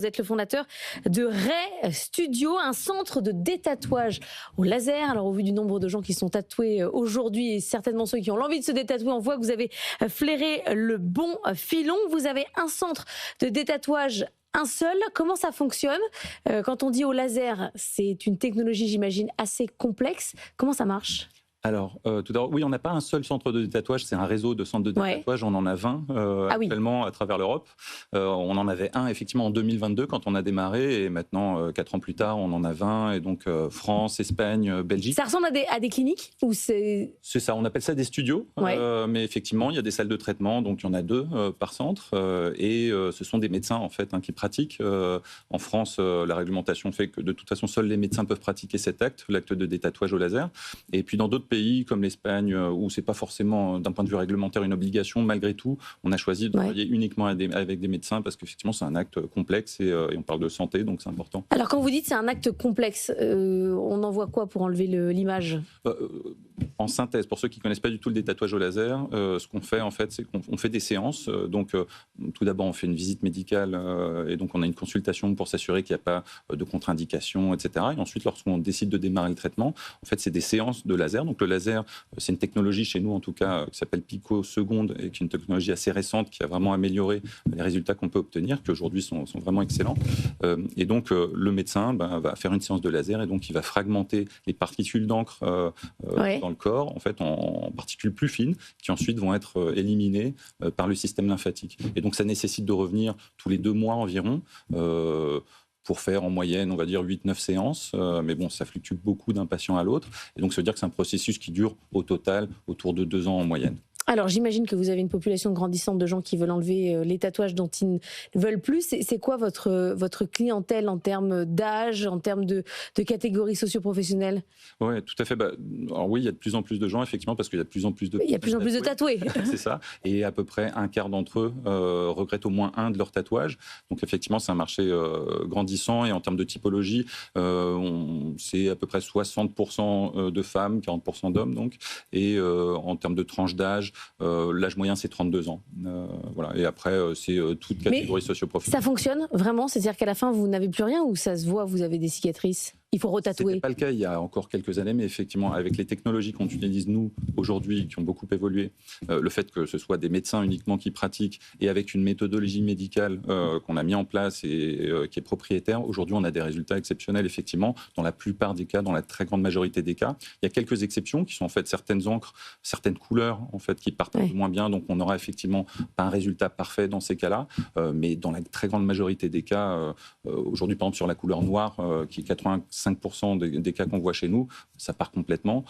Vous êtes le fondateur de Ray Studio, un centre de détatouage au laser. Alors, au vu du nombre de gens qui sont tatoués aujourd'hui et certainement ceux qui ont l'envie de se détatouer, on voit que vous avez flairé le bon filon. Vous avez un centre de détatouage, un seul. Comment ça fonctionne? Quand on dit au laser, c'est une technologie, j'imagine, assez complexe. Comment ça marche? Alors, tout d'abord, oui, on n'a pas un seul centre de détatouage, c'est un réseau de centres de détatouage. On en a 20 actuellement à travers l'Europe. On en avait un effectivement en 2022 quand on a démarré, et maintenant, 4 ans plus tard, on en a 20, et donc France, Espagne, Belgique. Ça ressemble à des cliniques ou c'est ça, on appelle ça des studios, mais effectivement, il y a des salles de traitement, donc il y en a 2 par centre, et ce sont des médecins en fait qui pratiquent. En France, la réglementation fait que de toute façon, seuls les médecins peuvent pratiquer cet acte, l'acte de détatouage au laser. Et puis dans d'autres pays comme l'Espagne, où c'est pas forcément d'un point de vue réglementaire une obligation, malgré tout, on a choisi de travailler uniquement avec des médecins parce qu'effectivement c'est un acte complexe et on parle de santé, donc c'est important. Alors quand vous dites c'est un acte complexe, on en voit quoi pour enlever l'image? En synthèse, pour ceux qui ne connaissent pas du tout le détatouage au laser, ce qu'on fait en fait, c'est qu'on fait des séances. Tout d'abord, on fait une visite médicale et donc on a une consultation pour s'assurer qu'il n'y a pas de contre-indication, etc. Et ensuite, lorsqu'on décide de démarrer le traitement, en fait, c'est des séances de laser. Donc le laser, c'est une technologie chez nous en tout cas qui s'appelle picoseconde et qui est une technologie assez récente qui a vraiment amélioré les résultats qu'on peut obtenir, qui aujourd'hui sont vraiment excellents. Et donc le médecin va faire une séance de laser et donc il va fragmenter les particules d'encre dans le corps, en fait, en particules plus fines, qui ensuite vont être éliminées par le système lymphatique. Et donc, ça nécessite de revenir tous les 2 mois environ, pour faire en moyenne, on va dire, 8-9 séances. Mais bon, ça fluctue beaucoup d'un patient à l'autre. Et donc, ça veut dire que c'est un processus qui dure au total autour de 2 ans en moyenne. Alors, j'imagine que vous avez une population grandissante de gens qui veulent enlever les tatouages dont ils ne veulent plus. C'est quoi votre clientèle en termes d'âge, en termes de catégorie socio-professionnelle? Oui, tout à fait. Alors oui, il y a de plus en plus de gens, effectivement, parce qu'il y a de plus en plus de... Il y a de plus en plus de tatoués. C'est ça. Et à peu près un quart d'entre eux regrettent au moins un de leurs tatouages. Donc effectivement, c'est un marché grandissant. Et en termes de typologie, c'est à peu près 60% de femmes, 40% d'hommes. Donc. Et en termes de tranche d'âge, l'âge moyen, c'est 32 ans. Voilà. Et après, c'est toute catégorie socio-professionnelle. Ça fonctionne vraiment? C'est-à-dire qu'à la fin, vous n'avez plus rien ou ça se voit, vous avez des cicatrices? Il faut retatouer. C'était pas le cas il y a encore quelques années, mais effectivement, avec les technologies qu'on utilise nous aujourd'hui, qui ont beaucoup évolué, le fait que ce soit des médecins uniquement qui pratiquent et avec une méthodologie médicale qu'on a mis en place et qui est propriétaire, aujourd'hui, on a des résultats exceptionnels, effectivement, dans la plupart des cas, dans la très grande majorité des cas. Il y a quelques exceptions qui sont en fait certaines encres, certaines couleurs en fait qui partent moins bien, donc on n'aura effectivement pas un résultat parfait dans ces cas-là, mais dans la très grande majorité des cas, aujourd'hui, par exemple, sur la couleur noire, qui est 85% des cas qu'on voit chez nous, ça part complètement.